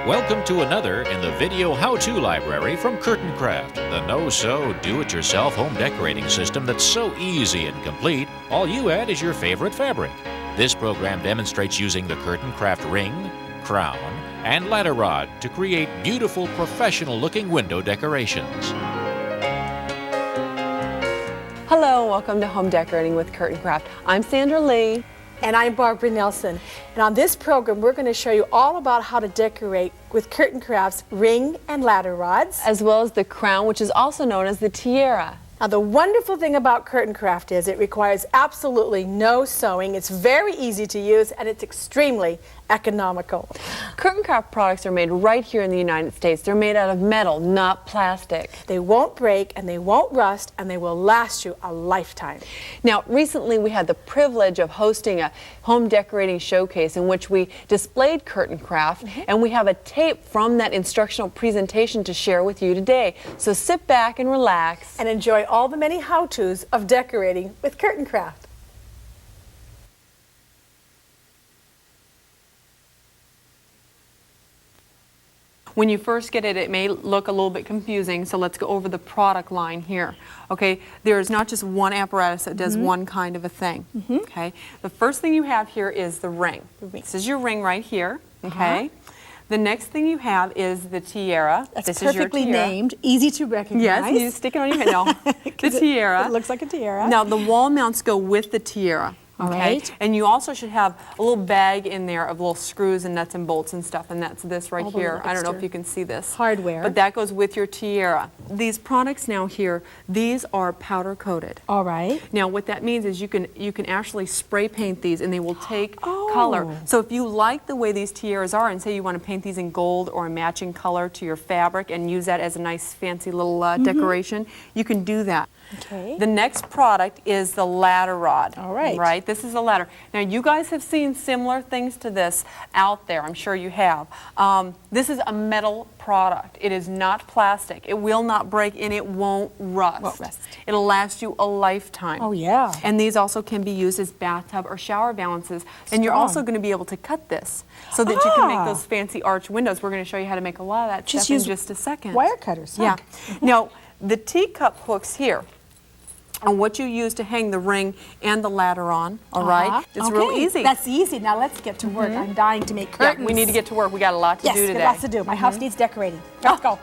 Welcome to another in the video how-to library from Kurtain Kraft, the no-sew, do-it-yourself home decorating system that's so easy and complete, all you add is your favorite fabric. This program demonstrates using the Kurtain Kraft ring, crown, and ladder rod to create beautiful, professional-looking window decorations. Hello, welcome to Home Decorating with Kurtain Kraft. I'm Sandra Lee. And I'm Barbara Nelson. And on this program, we're going to show you all about how to decorate with Kurtain Kraft's ring and ladder rods, As well as the crown, which is also known as the tiara. Now, the wonderful thing about Kurtain Kraft is it requires absolutely no sewing. It's very easy to use, and it's extremely economical. Kurtain Kraft products are made right here in the United States. They're made out of metal, not plastic. They won't break, and they won't rust, and they will last you a lifetime. Now, recently we had the privilege of hosting a home decorating showcase in which we displayed Kurtain Kraft, and we have a tape from that instructional presentation to share with you today. So sit back and relax. And enjoy all the many how-tos of decorating with Kurtain Kraft. When you first get it, it may look a little bit confusing, so let's go over the product line here. Okay, there's not just one apparatus that does one kind of a thing. Okay, the first thing you have here is the ring. This is your ring right here. Okay, the next thing you have is the tiara. That's this perfectly is your tiara. named, easy to recognize. Yes, you stick it on your head. No, the tiara. It looks like a tiara. Now the wall mounts go with the tiara. All Okay, right. and you also should have a little bag in there of little screws and nuts and bolts and stuff, and that's this right All the here. little I don't know if extra you can see this. hardware. But that goes with your tiara. These products now here, these are powder coated. All right. Now what that means is you can actually spray paint these and they will take Oh. color. So if you like the way these tiaras are and say you want to paint these in gold or a matching color to your fabric and use that as a nice fancy little decoration, you can do that. Okay. The next product is the ladder rod. All right. Right? This is a ladder. Now you guys have seen similar things to this out there. I'm sure you have. This is a metal product. It is not plastic. It will not break and it won't rust. Won't rust. It'll last you a lifetime. Oh, yeah. And these also can be used as bathtub or shower balances. And you're also going to be able to cut this so that you can make those fancy arch windows. We're going to show you how to make a lot of that stuff in just a second. Wire cutters. Yeah. Now, the teacup hooks here are what you use to hang the ring and the ladder on, all right? It's real easy. That's easy. Now let's get to work. I'm dying to make curtains. Yeah, we need to get to work. We got a lot to do today. Yes, lots to do. My house needs decorating. Let's go.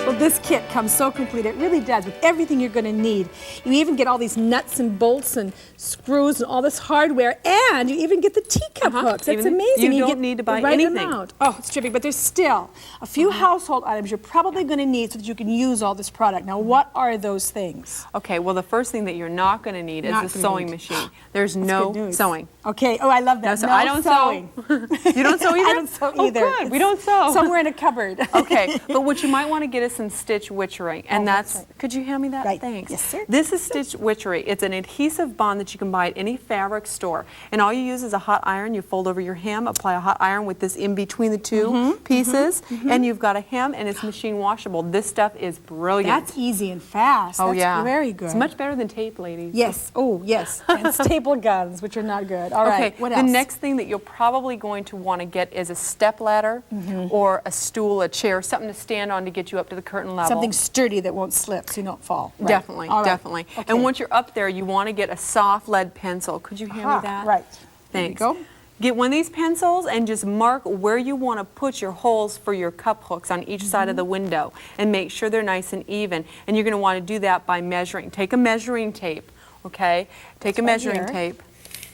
Well, this kit comes so complete. It really does, with everything you're going to need. You even get all these nuts and bolts and screws and all this hardware, and you even get the teacup hooks. That's amazing. You don't get need to buy the right anything. amount. Oh, it's terrific. But there's still a few household items you're probably going to need so that you can use all this product. Now, what are those things? Okay, well, the first thing that you're not going to need is Not the gonna sewing need. machine. There's Good no news. sewing. Okay. Oh, I love that. So No I don't sewing. sew. You don't sew either? I don't sew either. Oh, good. We don't sew. Somewhere in a cupboard. Okay, but what you might want to get is some stitch witchery, and Oh, that's, that's right. could you hand me that? Right. Thanks. Yes, sir. This is stitch witchery. It's an adhesive bond that you can buy at any fabric store, and all you use is a hot iron. You fold over your hem, apply a hot iron with this in between the two pieces, and you've got a hem, and it's machine washable. This stuff is brilliant. That's easy and fast. Oh, That's yeah. very good. It's much better than tape, ladies. Yes. Oh, yes. And staple guns, which are not good. All right. Okay, What the else? next thing that you're probably going to want to get is a step ladder or a stool, a chair, something to stand on to get you up to the curtain level. Something sturdy that won't slip so you don't fall. Right. Definitely, All right. definitely. Okay. And once you're up there, you want to get a soft lead pencil. Could you hand me that? Right. Thanks. There you go. Get one of these pencils and just mark where you want to put your holes for your cup hooks on each side of the window and make sure they're nice and even. And you're going to want to do that by measuring. Take a measuring tape, okay? Take a right measuring here. tape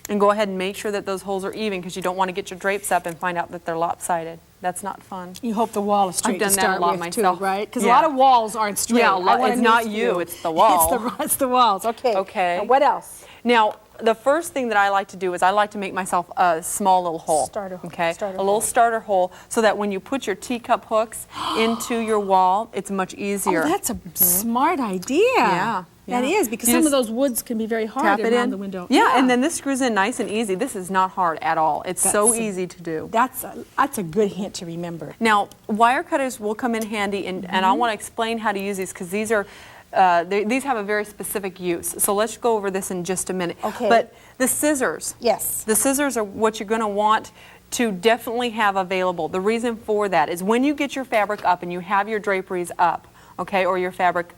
and go ahead and make sure that those holes are even because you don't want to get your drapes up and find out that they're lopsided. That's not fun. You hope the wall is straight done to that a start lot with, myself. too, right? Because Yeah. a lot of walls aren't straight. Yeah, I want it's a not nice you, view. it's the wall. It's the walls. Okay. Okay. Now, what else? Now, the first thing that I like to do is I like to make myself a small little hole. Starter hole. Okay, Starter a little hole. starter hole so that when you put your teacup hooks into your wall, it's much easier. Oh, that's a smart idea. Yeah. That Yeah. is, because You some of just those woods can be very hard Tap it around in. the window. Yeah, and then this screws in nice and easy. This is not hard at all. It's so That's a- easy to do. That's a good hint to remember. Now, wire cutters will come in handy, and I want to explain how to use these because these are these have a very specific use. So let's go over this in just a minute. Okay. But the scissors. Yes. The scissors are what you're going to want to definitely have available. The reason for that is when you get your fabric up and you have your draperies up, okay, or your fabric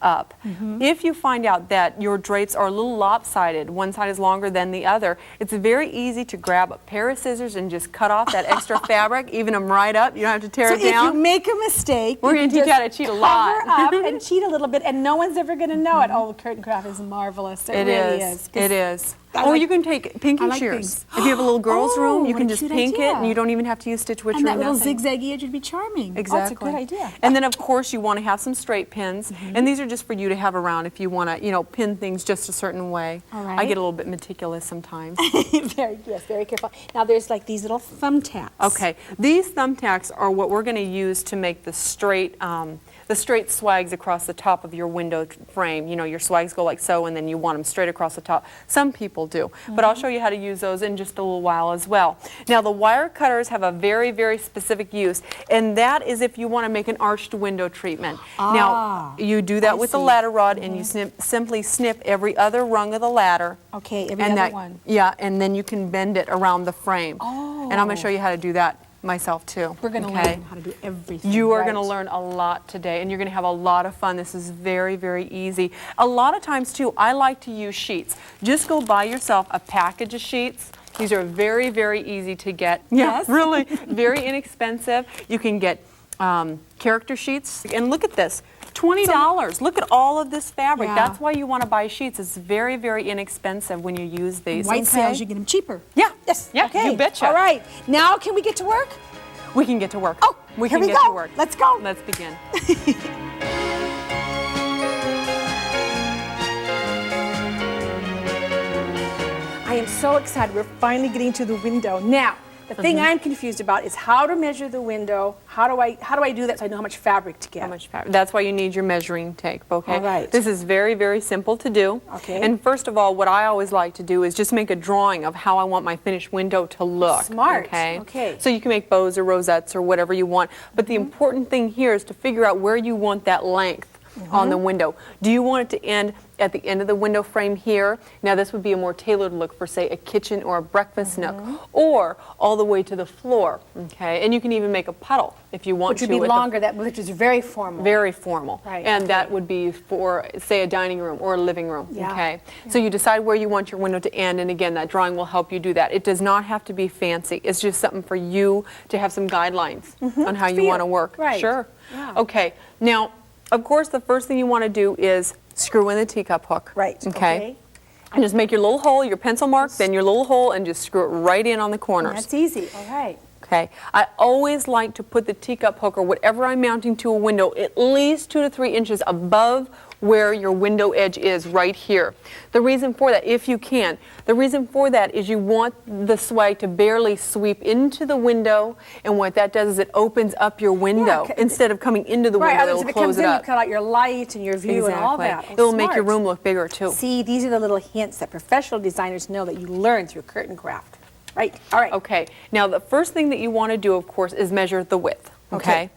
up. If you find out that your drapes are a little lopsided, one side is longer than the other, it's very easy to grab a pair of scissors and just cut off that extra fabric, even them right up. You don't have to tear it down. If you make a mistake, we're going to teach you how to cheat a lot. Cover up and cheat a little bit, and no one's ever going to know it. Oh, Kurtain Kraft is marvelous. It really is. It is. I Or like- you can take pinking like shears. things. If you have a little girl's Oh, room, you what can a just cute pink it, idea. and you don't even have to use stitch witcher And or that little nothing. zigzaggy edge would be charming. Exactly. Oh, that's a good idea. And then, of course, you want to have some straight pins, and these are just for you to have around if you want to, you know, pin things just a certain way. All I right. get a little bit meticulous sometimes. Very careful. Now there's like these little thumbtacks. Okay, these thumbtacks are what we're going to use to make the straight swags across the top of your window frame. You know, your swags go like so, and then you want them straight across the top. Some people do, but I'll show you how to use those in just a little while as well. Now, the wire cutters have a very, very specific use, and that is if you want to make an arched window treatment. Now, you do that with the see. ladder rod, and you simply snip every other rung of the ladder. Okay, every and other one. Yeah, and then you can bend it around the frame. Oh. And I'm going to show you how to do that myself too. We're going to okay? learn how to do everything. You are right. going to learn a lot today, and you're going to have a lot of fun. This is very, very easy. A lot of times too, I like to use sheets. Just go buy yourself a package of sheets. These are very, very easy to get. Yes. Yeah, really, very inexpensive. You can get character sheets, and look at this. $20. Look at all of this fabric. Yeah. That's why you want to buy sheets. It's very, very inexpensive when you use these. White okay? sales, you get them cheaper. Yeah. Yes. Yeah, Okay. you betcha. All right. Now can we get to work? We can get to work. Oh, we here can we get go. to work. Let's go. Let's begin. I am so excited. We're finally getting to the window. Now, the thing I'm confused about is how to measure the window. How do I do that so I know how much fabric to get? How much fabric? That's why you need your measuring tape, okay? All right. This is very, very simple to do. Okay. And first of all, what I always like to do is just make a drawing of how I want my finished window to look. Smart. Okay. Okay. So you can make bows or rosettes or whatever you want. But the important thing here is to figure out where you want that length on the window. Do you want it to end at the end of the window frame here? Now this would be a more tailored look for, say, a kitchen or a breakfast nook, or all the way to the floor, okay? And you can even make a puddle if you want Which would to. be at the longer, which is very formal. very formal. Right, And that okay. would be for, say, a dining room or a living room. Yeah, Okay. So you decide where you want your window to end, and again, that drawing will help you do that. It does not have to be fancy. It's just something for you to have some guidelines on how you you. want to work. Right. Sure. Yeah. Okay. Now, of course, the first thing you want to do is screw in the teacup hook. Right. Okay. And just make your little hole, your pencil mark, then your little hole, and just screw it right in on the corners. That's easy. All right. Okay, I always like to put the teacup hook or whatever I'm mounting to a window at least 2 to 3 inches above where your window edge is right here. The reason for that, if you can, the reason for that is you want the swag to barely sweep into the window, and what that does is it opens up your window. Yeah, instead of coming into the Right. window, Otherwise, it'll if it comes close it in, you up. cut out your light and your view and all that. Oh, It'll make your smart. room look bigger too. See, these are the little hints that professional designers know that you learn through Kurtain Kraft. Right. All right. Okay, now the first thing that you want to do, of course, is measure the width, okay? Okay.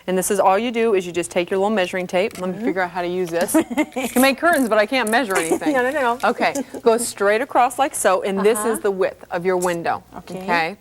And this is all you do is you just take your little measuring tape. Let me figure out how to use this. You can make curtains, but I can't measure anything. No. Okay, go straight across like so, and this is the width of your window, Okay.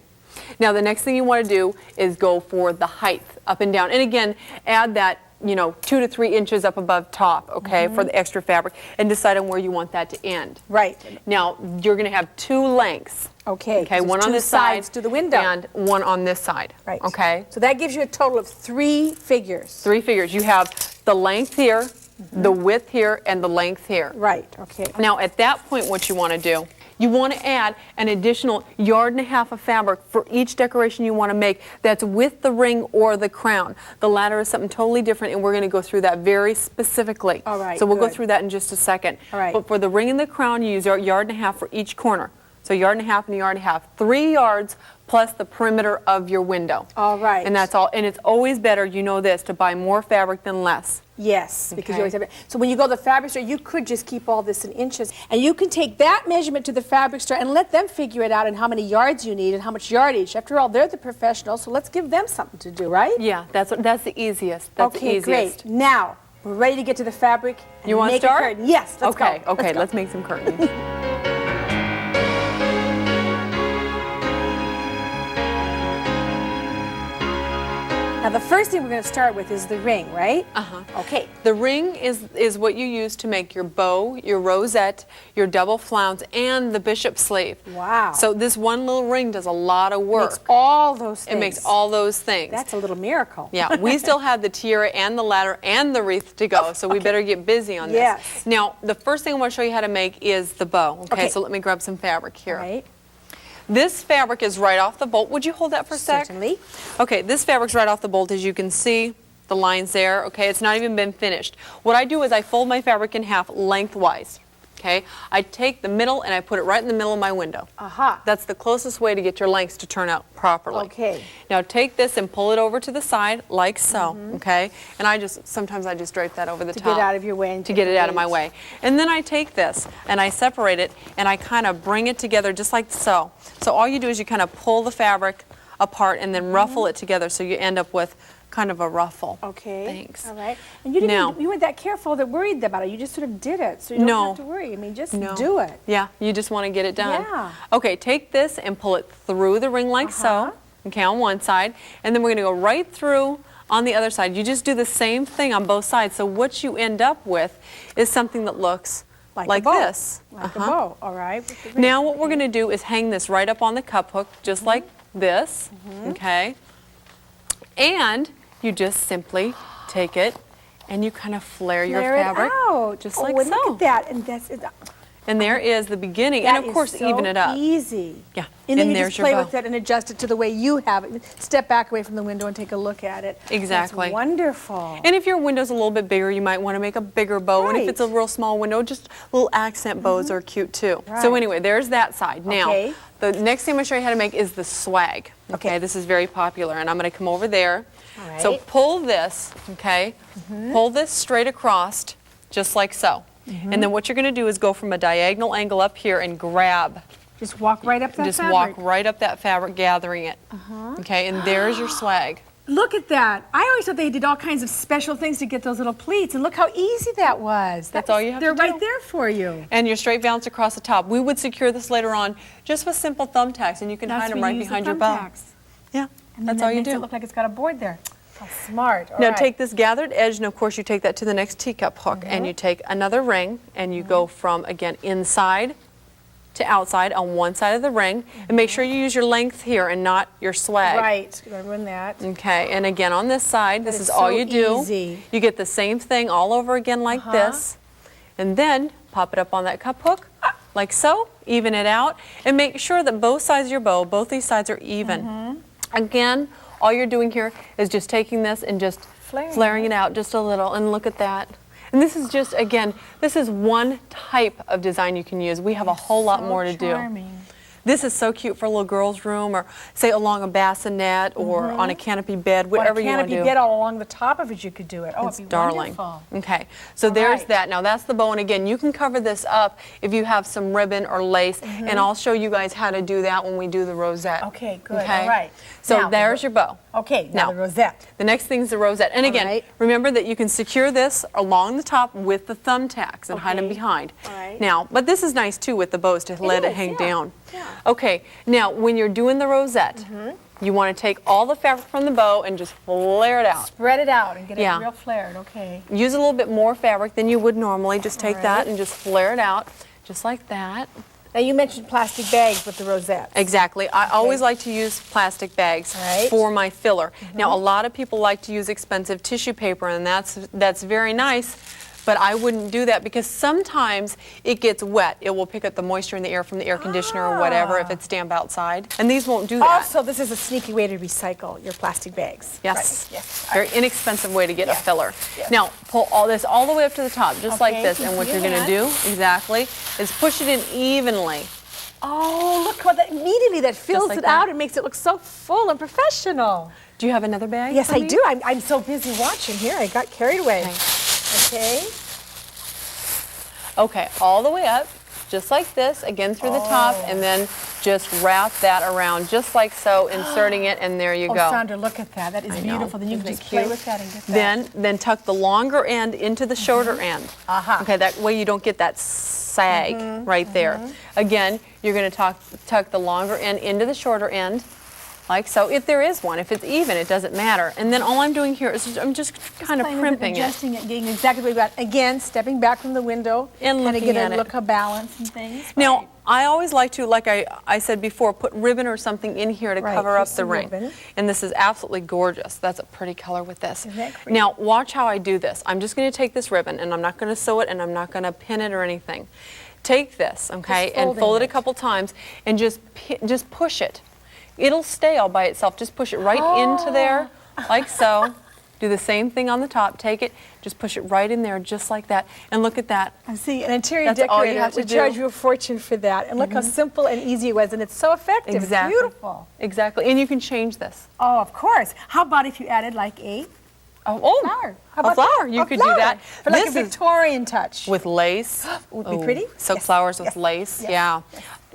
Now the next thing you want to do is go for the height, up and down. And again, add that, 2 to 3 inches up above top, okay, for the extra fabric, and decide on where you want that to end. Right. Now, you're going to have 2 lengths. Okay. Okay, so one on two this side sides to the window. and one on this side. Right. Okay. So that gives you a total of 3 figures. 3 figures. You have the length here, the width here, and the length here. Right. Okay. Now, at that point, what you want to do, you want to add an additional 1.5 yards of fabric for each decoration you want to make that's with the ring or the crown. The ladder is something totally different, and we're going to go through that very specifically. All right, So we'll go good. through that in just a second. All right. But for the ring and the crown, you use 1.5 yards for each corner. So 1.5 yards and 1.5 yards. 3 yards plus the perimeter of your window. All right. And that's all. And it's always better, you know this, to buy more fabric than less. Yes, because Okay. you always have it. So when you go to the fabric store, you could just keep all this in inches, and you can take that measurement to the fabric store and let them figure it out and how many yards you need and how much yardage. After all, they're the professionals, so let's give them something to do, right? Yeah, that's the easiest. That's the Okay, easiest. great. Now, We're ready to get to the fabric and You want to make a start? curtain. Yes, let's okay, go. Okay, go. let's make some curtains. Now the first thing we're going to start with is the ring, right? Uh-huh. Okay. The ring is what you use to make your bow, your rosette, your double flounce, and the bishop sleeve. Wow. So this one little ring does a lot of work. Makes all those things. It makes all those things. That's a little miracle. Yeah, we still have the tiara and the ladder and the wreath to go, so we better get busy on this. Yes. Now, the first thing I want to show you how to make is the bow. Okay. So let me grab some fabric here. All right. This fabric is right off the bolt. Would you hold that for a sec? Certainly. Okay, this fabric's right off the bolt, as you can see. The lines there, okay, it's not even been finished. What I do is I fold my fabric in half lengthwise, okay? I take the middle and I put it right in the middle of my window. Aha. That's the closest way to get your lengths to turn out properly. Okay. Now take this and pull it over to the side like so, okay? And sometimes I just drape that over the top. To get out of your way. And to take get the it out of my weight. way. And then I take this and I separate it and I kind of bring it together just like so. So all you do is you kind of pull the fabric apart and then ruffle it together so you end up with kind of a ruffle. Okay. Thanks. All right. And you didn't. Now- You weren't that careful that worried about it. You just sort of did it, so you don't No. have to worry. I mean, just No. do it. Yeah, you just want to get it done. Yeah. Okay, take this and pull it through the ring like so, okay, on one side, and then we're going to go right through on the other side. You just do the same thing on both sides. So what you end up with is something that looks like a bow. this. Like a bow. All right. with the ring. Now what we're going to do is hang this right up on the cup hook, just like this, okay? And you just simply take it and you kind of flare your Flare fabric, it out. just Oh, like and so. Look at that, and that's it. And there is the beginning, That and of course is so even it up. Easy. Yeah, And then you there's just play your bow. with it and adjust it to the way you have it. Step back away from the window and take a look at it. Exactly. That's wonderful. And if your window's a little bit bigger, you might want to make a bigger bow. And if it's a Right. real small window, just little accent bows are cute too. So Right. anyway, there's that side. Now, Okay. the next thing I'm going to show you how to make is the swag. Okay. This is very popular, and I'm going to come over there. All So right. pull this, okay? Pull this straight across, just like so. And then what you're going to do is go from a diagonal angle up here and grab. Just walk right up that Just fabric. walk right up that fabric, gathering it. Okay, and there's your swag. Look at that. I always thought they did all kinds of special things to get those little pleats, and look how easy that was. That's all you have to They're do. right there for you. And your straight valance across the top. We would secure this later on just with simple thumbtacks, and you can hide them right behind your bow. Yeah, And that's then all you makes it do. look like it's got a board there. How smart. All Now right. take this gathered edge, and of course you take that to the next teacup hook, and you take another ring, and you go from, again, inside to outside on one side of the ring, and make sure you use your length here and not your swag. Right. Remember that. Okay, and again on this side, this is is all so you do. easy. You get the same thing all over again like this, and then pop it up on that cup hook, like so, even it out, and make sure that both sides of your bow, both these sides are even. Again, all you're doing here is just taking this and just flaring it out just a little, and look at that. And this is just, again, this is one type of design you can use. We have a whole lot more to do. Charming. This is so cute for a little girl's room, or say along a bassinet, or on a canopy bed, whatever you want to do. On a canopy bed all along the top of it, you could do it. Oh, It's it'd be darling. wonderful. Okay, so there's right. that. Now that's the bow, and again, you can cover this up if you have some ribbon or lace, and I'll show you guys how to do that when we do the rosette. Okay, good. All right. So Now, there's your bow. Okay, now Now, the rosette. The next thing is the rosette. And again, right. remember that you can secure this along the top with the thumbtacks and hide them Okay. behind. All right. Now, but this is nice too with the bows to let it is, hang yeah. down. Yeah. Okay, now when you're doing the rosette, you want to take all the fabric from the bow and just flare it out. Spread it out and get Yeah. it real flared. Okay. Use a little bit more fabric than you would normally. Just take All that right. and just flare it out, just like that. Now you mentioned plastic bags with the rosette. Exactly. I always like to use plastic bags Right. for my filler. Now, a lot of people like to use expensive tissue paper, and that's very nice, but I wouldn't do that because sometimes it gets wet. It will pick up the moisture in the air from the air conditioner or whatever if it's damp outside, and these won't do that. Also, this is a sneaky way to recycle your plastic bags. Yes. Right. Yes. Very inexpensive way to get a Yes. filler. Yes. Now, pull all this all the way up to the top, just like Okay, this. can And what see you're going to that. do, exactly, is push it in evenly. Oh, look how that immediately that fills like it that. out and makes it look so full and professional. Do you have another bag? Yes, for I me? do. I'm so busy watching here. I got carried away. Okay. Okay, all the way up, just like this, again through the top, and then just wrap that around just like so, inserting it, and there you Oh, go. Sandra, look at that. That is beautiful. Then you can Isn't it just play cute? with that and get that. Then tuck the longer end into the shorter end. Okay, that way you don't get that sag right there. Again, you're going to tuck the longer end into the shorter end, like so. If there is one, if it's even, it doesn't matter. And then all I'm doing here is I'm just kind of primping it. Adjusting it, getting exactly what we got. Again, stepping back from the window And kind of looking get at a it. look of balance and things. Now, I always like to, like I said before, put ribbon or something in here to Right, cover up here's the some ring. ribbon. And this is absolutely gorgeous. That's a pretty color with this. Isn't that pretty? Now, watch how I do this. I'm just going to take this ribbon, and I'm not going to sew it, and I'm not going to pin it or anything. Take this, okay, and folding fold it a it. couple times, and just push it. It'll stay all by itself. Just push it right into there, like so. Do the same thing on the top. Take it, just push it right in there, just like that. And look at that. I see, an interior That's all you decorator have to would do. charge you a fortune for that. And look how simple and easy it was, and it's so effective. Exactly. It's beautiful. Exactly. And you can change this. Oh, of course. How about if you added like a flower? How A about flower. that? You A could flower. do that. For like This a is Victorian touch. with lace. Would be pretty? Silk Yes. flowers with Yes. lace. Yes. Yeah.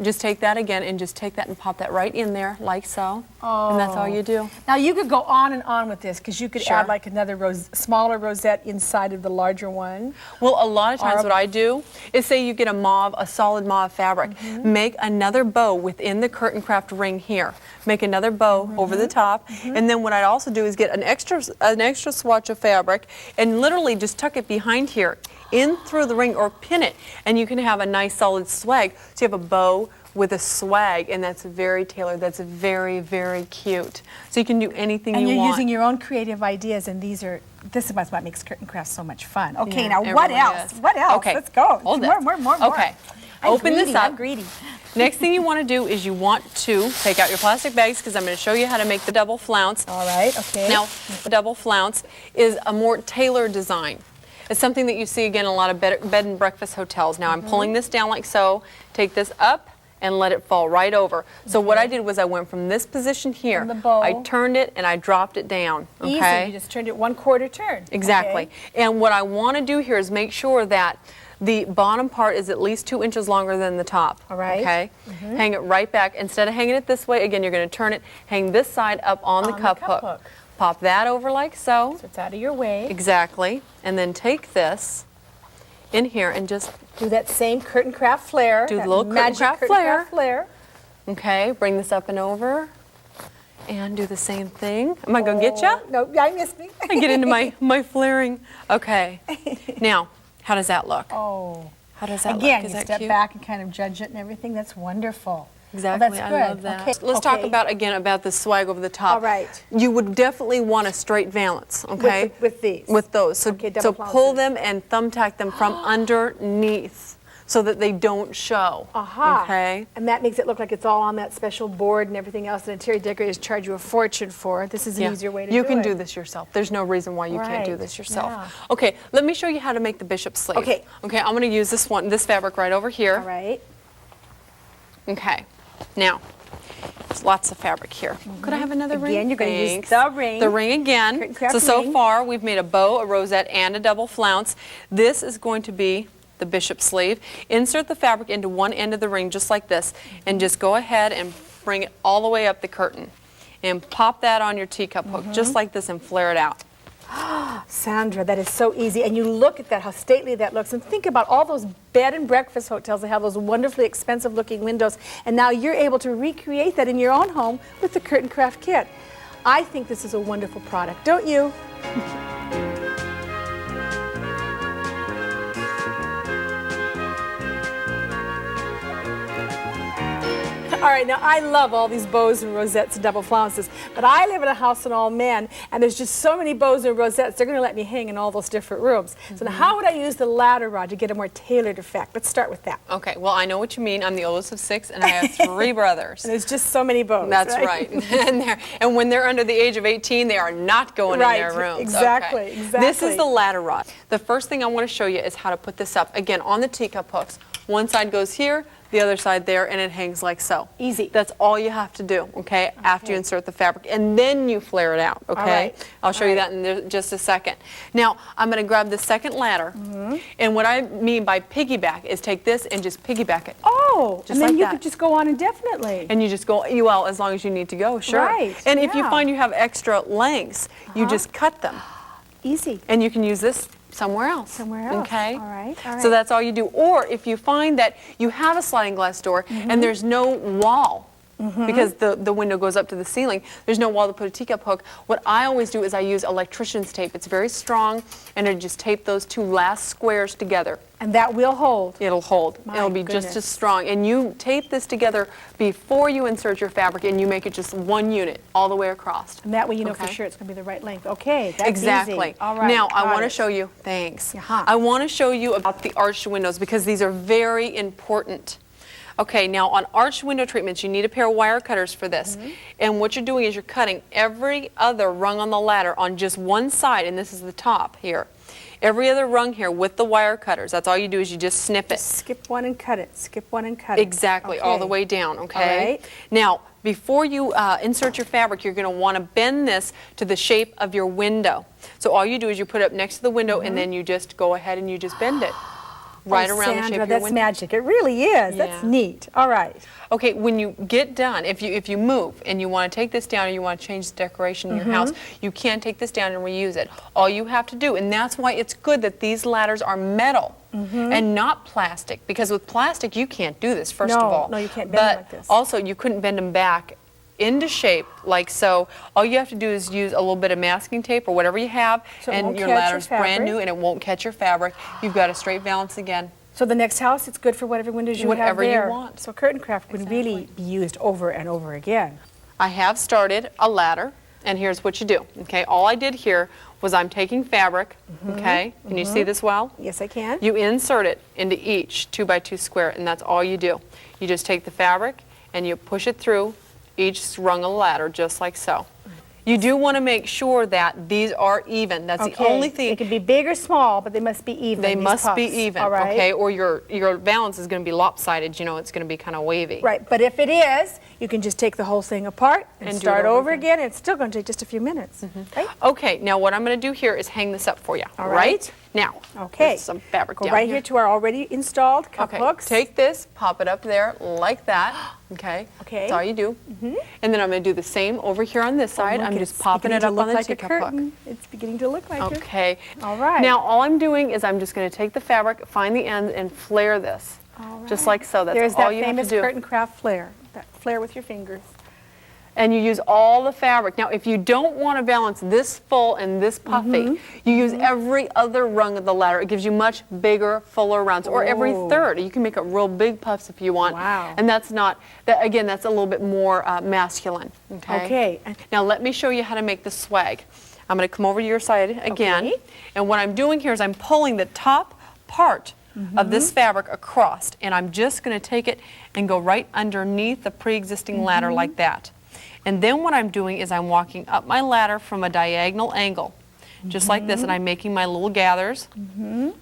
Just take that again and just take that and pop that right in there like so. And that's all you do. Now you could go on and on with this because you could Sure. add like another smaller rosette inside of the larger one. Well, a lot of times Or- what I do is say you get a solid mauve fabric. Make another bow within the Kurtain Kraft ring here. Make another bow over the top. And then what I'd also do is get an extra swatch of fabric and literally just tuck it behind here in through the ring or pin it. And you can have a nice solid swag. So you have a bow with a swag, and that's very tailored. That's very, very cute. So you can do anything And you you're want. using your own creative ideas, and this is what makes Kurtain Kraft so much fun. Okay, Yeah, now it what really else? is. What else? Okay, Let's go. hold more, it. more. Okay. Open this up. I'm greedy. Next thing you want to do is you want to take out your plastic bags because I'm going to show you how to make the double flounce. All right, okay. Now, the double flounce is a more tailored design. It's something that you see again in a lot of bed and breakfast hotels. Now I'm pulling this down like so, take this up and let it fall right over. So what I did was I went from this position here, From the bow. I turned it and I dropped it down. Easy, Okay? you just turned it 1/4 turn. Exactly. Okay. And what I want to do here is make sure that the bottom part is at least 2 inches longer than the top. All right. Okay? Hang it right back. Instead of hanging it this way, again, you're going to turn it, hang this side up on the cup hook. Pop that over like so. So it's out of your way. Exactly. And then take this in here and just, Do that same Kurtain Kraft flare. Do the that little Kurtain magic Kraft Kurtain flare. Kraft flare. okay, bring this up and over and do the same thing. Am I going to get you? No, I missed me. I get into my flaring. Okay. Now, how does that look? Oh. How does that Again, look? Is you that step cute? back and kind of judge it and everything. That's wonderful. Exactly, Oh, that's I good. love that. Okay. Let's talk Okay. about the swag over the top. All right. You would definitely want a straight valance, okay? With these. With those. So, Okay, so double pull flounces. them and thumbtack them from underneath so that they don't show. Aha. Okay? And that makes it look like it's all on that special board and everything else that interior decorators charge you a fortune for. This is an easier way to do it. You can do this yourself. There's no reason why you can't do Right, this yourself. yeah. Okay, let me show you how to make the bishop sleeve. Okay. Okay, I'm going to use this fabric right over here. All right. Okay. Now, there's lots of fabric here. Could I have another ring? Again, you're gonna use Thanks. the ring. The ring again. Kurtain Kraft So ring. far, we've made a bow, a rosette, and a double flounce. This is going to be the bishop sleeve. Insert the fabric into one end of the ring just like this, and just go ahead and bring it all the way up the curtain. And pop that on your teacup hook, just like this, and flare it out. Sandra, that is so easy. And you look at that, how stately that looks. And think about all those bed and breakfast hotels that have those wonderfully expensive looking windows. And now you're able to recreate that in your own home with the Kurtain Kraft kit. I think this is a wonderful product, don't you? All right, now I love all these bows and rosettes and double flounces, but I live in a house and all men, and there's just so many bows and rosettes, they're going to let me hang in all those different rooms. So now how would I use the ladder rod to get a more tailored effect? Let's start with that. Okay, well, I know what you mean. I'm the oldest of 6, and I have 3 brothers. And there's just so many bows. That's right. And when they're under the age of 18, they are not going in their Right, rooms. exactly, Okay. exactly. This is the ladder rod. The first thing I want to show you is how to put this up. Again, on the teacup hooks. One side goes here, the other side there, and it hangs like so. Easy. That's all you have to do, okay, after you insert the fabric. And then you flare it out, okay? right. I'll show you that in just a second. Now, I'm going to grab the second ladder, and what I mean by piggyback is take this and just piggyback it. Oh, Oh, Just and then like you that. could just go on indefinitely. And you just go, well, as long as you need to go, sure. Right, And if you yeah. find you have extra lengths, you just cut them. Easy. And you can use this somewhere else. Somewhere else. Okay? All right, all right. So that's all you do. Or if you find that you have a sliding glass door and there's no wall, because the window goes up to the ceiling, there's no wall to put a teacup hook, what I always do is I use electrician's tape. It's very strong, and I just tape those two last squares together. And that will hold. It'll hold. My It'll be just goodness. as strong. And you tape this together before you insert your fabric, and you make it just one unit all the way across. And that way you know for Okay. sure it's going to be the right length. Okay, that's Exactly. easy. All right. Now, I got want to it. show you, thanks. Uh-huh. I want to show you about the arched windows because these are very important. Okay, now on arched window treatments, you need a pair of wire cutters for this. And what you're doing is you're cutting every other rung on the ladder on just one side, and this is the top here. Every other rung here with the wire cutters. That's all you do is you just snip it. Skip one and cut it. Skip one and cut it. Exactly, all the Okay. way down, okay? All right. Now, before you insert your fabric, you're going to want to bend this to the shape of your window. So all you do is you put it up next to the window, and then you just go ahead and you just bend it right Oh, around the shape Sandra, of your that's window. magic. It really is. That's Yeah. neat. All right. Okay, when you get done, if you move and you want to take this down or you want to change the decoration in your house, you can take this down and reuse it. All you have to do, and that's why it's good that these ladders are metal and not plastic, because with plastic you can't do this, first of No, all. no, you can't bend them But like this. also you couldn't bend them back into shape like so. All you have to do is use a little bit of masking tape or whatever you have, So it and won't your catch your ladder's brand fabric. new and it won't catch your fabric. You've got a straight valance again. So the next house, it's good for whatever windows you Whatever you have there. want. So Kurtain Kraft would really be used over and over again. I have started a ladder, and here's what you do. Okay, all I did here was I'm taking fabric. Okay, can you see this well? Yes, I can. You insert it into each 2x2 square, and that's all you do. You just take the fabric and you push it through each rung of the ladder, just like so. You do want to make sure that these are even. That's the only thing. It can be big or small, but they must be even. They these must be puffs. even, All right. okay? Or your balance is going to be lopsided. You know, it's going to be kind of wavy. Right, but if it is, you can just take the whole thing apart and And do start it over over again. It's still going to take just a few minutes. Right? Okay, now what I'm going to do here is hang this up for you. All right. Now, Okay. there's some fabric Go down right here to our already installed cup Okay, hooks. take this, pop it up there like that. Okay. Okay. That's all you do. And then I'm going to do the same over here on this side. Look, I'm it's just popping beginning it to up on look the like a teacup hook. curtain. It's beginning to look like it. Okay. All right. Now all I'm doing is I'm just going to take the fabric, find the end, and flare this. All Just right. like so. That's There's all that you have to famous do. Kurtain Kraft flare. That flare with your fingers. And you use all the fabric. Now, if you don't want to balance this full and this puffy, you use every other rung of the ladder. It gives you much bigger, fuller rounds, or every Oh. third. You can make up real big puffs if you want. Wow. And that's not, that, again, that's a little bit more masculine. Okay. Okay. Now, let me show you how to make the swag. I'm going to come over to your side again. Okay. And what I'm doing here is I'm pulling the top part of this fabric across, and I'm just going to take it and go right underneath the pre-existing ladder like that. And then what I'm doing is I'm walking up my ladder from a diagonal angle, just like this, and I'm making my little gathers.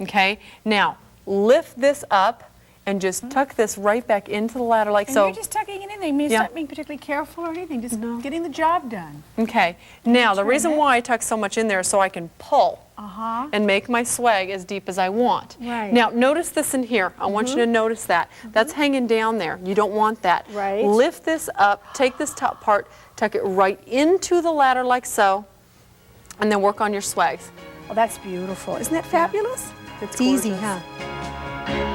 Okay? Now, lift this up and just tuck this right back into the ladder like And so. you're just tucking it in there. You mean Yeah. not being particularly careful or anything, just getting the job done. Okay. Now, the turn reason it. why I tuck so much in there is so I can pull Uh-huh. and make my swag as deep as I want. Right. Now, notice this in here. I want you to notice that. That's hanging down there. You don't want that. Right. Lift this up, take this top part, tuck it right into the ladder like so, and then work on your swags. Oh, that's beautiful. Isn't that fabulous? It's easy, gorgeous. huh?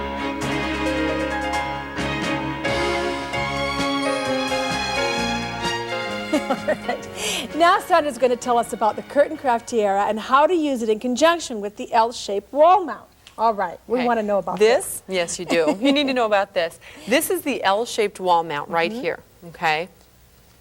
Now Sandra's going to tell us about the Kurtain Kraft tiara and how to use it in conjunction with the L-shaped wall mount. All right, we Okay. want to know about this. Yes, you do. You need to know about this. This is the L-shaped wall mount right here, okay?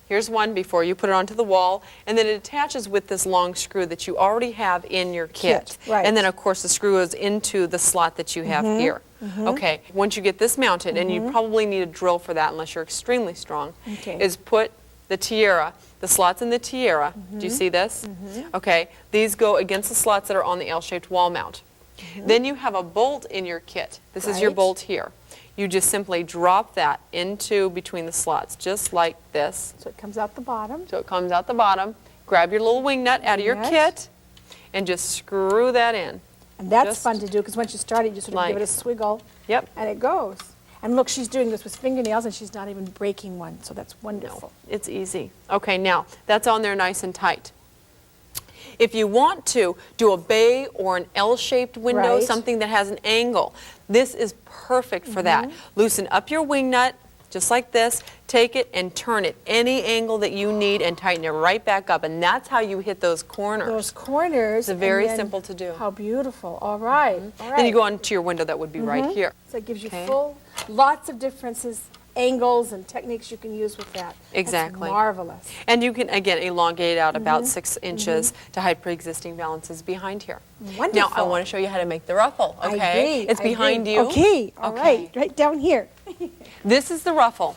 Here's one before you put it onto the wall, and then it attaches with this long screw that you already have in your kit. Right. And then, of course, the screw goes into the slot that you have here. Okay, once you get this mounted, and you probably need a drill for that unless you're extremely strong, Okay. is put the tiara, the slots in the tiara, do you see this? Okay, these go against the slots that are on the L-shaped wall mount. Then you have a bolt in your kit. This is your Right. bolt here. You just simply drop that into between the slots, just like this. So it comes out the bottom. So it comes out the bottom. Grab your little wing nut out of your Wing nut. kit and just screw that in. And that's Just fun to do because once you start it, you just sort of give like- it a swiggle Yep. and it goes. And look, she's doing this with fingernails and she's not even breaking one, so that's wonderful. No, it's easy. Okay, now that's on there nice and tight. If you want to do a bay or an L-shaped window, Right. something that has an angle, this is perfect for that. Loosen up your wing nut, just like this, take it and turn it any angle that you need and tighten it right back up, and that's how you hit those corners. Those corners. It's very and then simple to do. How beautiful. All right. All right. Then you go on to your window that would be right here. So it gives you Okay. lots of differences, angles and techniques you can use with that. Exactly. That's marvelous. And you can, again, elongate out about 6 inches to hide pre-existing balances behind here. Wonderful. Now, I want to show you how to make the ruffle, okay? I agree. It's I behind agree. you. Okay. All Okay. right down here. This is the ruffle.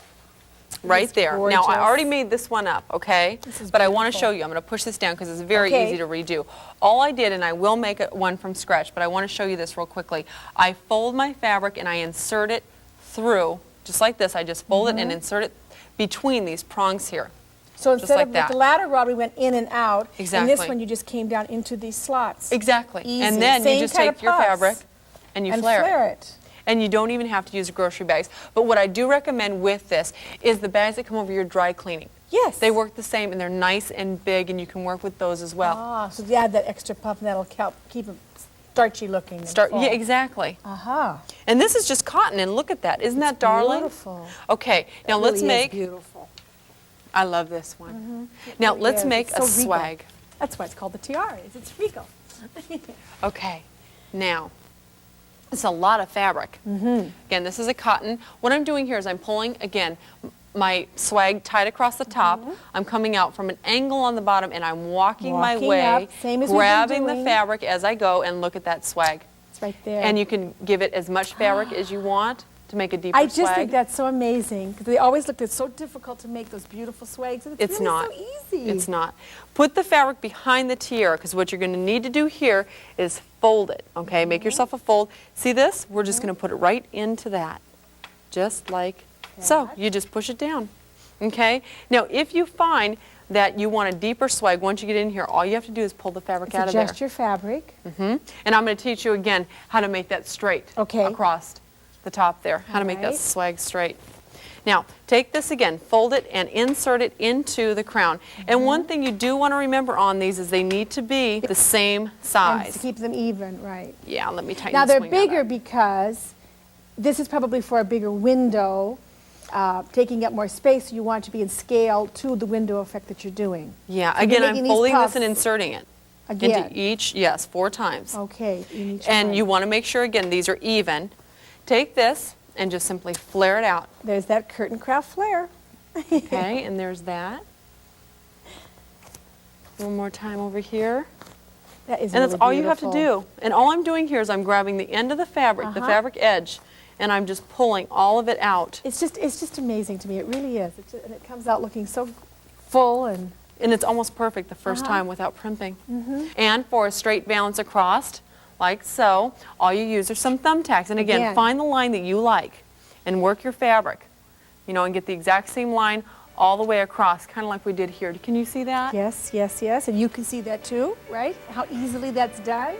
Right It's there. Now, I gorgeous. already made this one up, okay? This is but I want to beautiful. show you. I'm going to push this down because it's very Okay. easy to redo. All I did, and I will make one from scratch, but I want to show you this real quickly. I fold my fabric and I insert it through, just like this. I just fold it and insert it between these prongs here. So Just instead like of that. with the ladder rod, we went in and out. And Exactly. this one, you just came down into these slots. Exactly. Easy. And then Same you just kind of take your puffs. fabric and you and flare it. it. And you don't even have to use grocery bags. But what I do recommend with this is the bags that come over your dry cleaning. Yes. They work the same, and they're nice and big, and you can work with those as well. Ah, so you add that extra puff, and that'll help keep it starchy looking. and full. Yeah, exactly. Aha. And this is just cotton, and look at that. Isn't that darling? Beautiful. Okay, now It let's really is make, beautiful. I love this one. Now really let's is. make It's a so regal. swag. That's why it's called the tiaras. It's regal. Okay, now, it's a lot of fabric. Again, this is a cotton. What I'm doing here is I'm pulling, again, my swag tight across the top. I'm coming out from an angle on the bottom, and I'm walking my Walking way, up, same as we've been grabbing the doing. fabric as I go, and look at that swag. It's right there. And you can give it as much fabric as you want to make a deeper I just swag. think that's so amazing because they always looked, it's so difficult to make those beautiful swags. And It's really not. so easy. It's not. Put the fabric behind the tiara, because what you're going to need to do here is fold it, okay? Make yourself a fold. See this? We're just going to put it right into that, just like so. That. You just push it down, okay? Now, if you find that you want a deeper swag, once you get in here, all you have to do is pull the fabric out of there. Adjust your fabric. And I'm going to teach you again how to make that straight Okay. across the top there, how to make that Alright. swag straight. Now, take this again, fold it and insert it into the crown. And one thing you do want to remember on these is they need to be the same And to size. keep them even, right. Yeah, let me tighten Now this they're wing out bigger up. because this is probably for a bigger window, taking up more space. You want it to be in scale to the window effect that you're doing. Yeah, So you're again, I'm making these folding this puffs and inserting it again. into each, yes, 4 times. Okay. In each And one. you want to make sure, again, these are even. Take this and just simply flare it out. There's that Kurtain Kraft flare. Okay, and there's that. One more time over here. That is And that's really all you have to beautiful. do. And all I'm doing here is I'm grabbing the end of the fabric Uh-huh. edge, and I'm just pulling all of it out. It's just amazing to me. It really is. And it comes out looking so full and And it's almost perfect the first Uh-huh. time without primping. And for a straight balance across, like so, all you use are some thumbtacks. And again, Again. find the line that you like and work your fabric, you know, and get the exact same line all the way across, kind of like we did here. Can you see that? yes, yes, yes. And you can see that too, right? How easily that's done.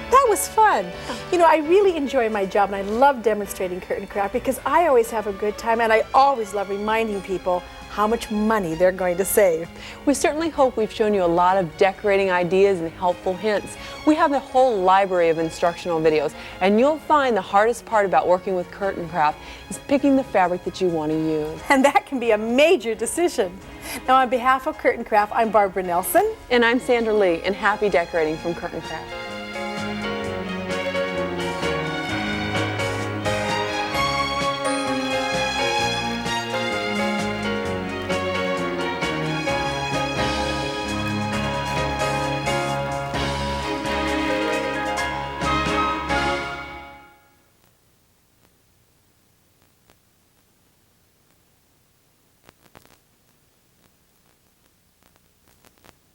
That was fun. You know, I really enjoy my job and I love demonstrating Kurtain Kraft because I always have a good time and I always love reminding people how much money they're going to save. We certainly hope we've shown you a lot of decorating ideas and helpful hints. We have a whole library of instructional videos, and you'll find the hardest part about working with Kurtain Kraft is picking the fabric that you want to use. And that can be a major decision. Now, on behalf of Kurtain Kraft, I'm Barbara Nelson. And I'm Sandra Lee, and happy decorating from Kurtain Kraft.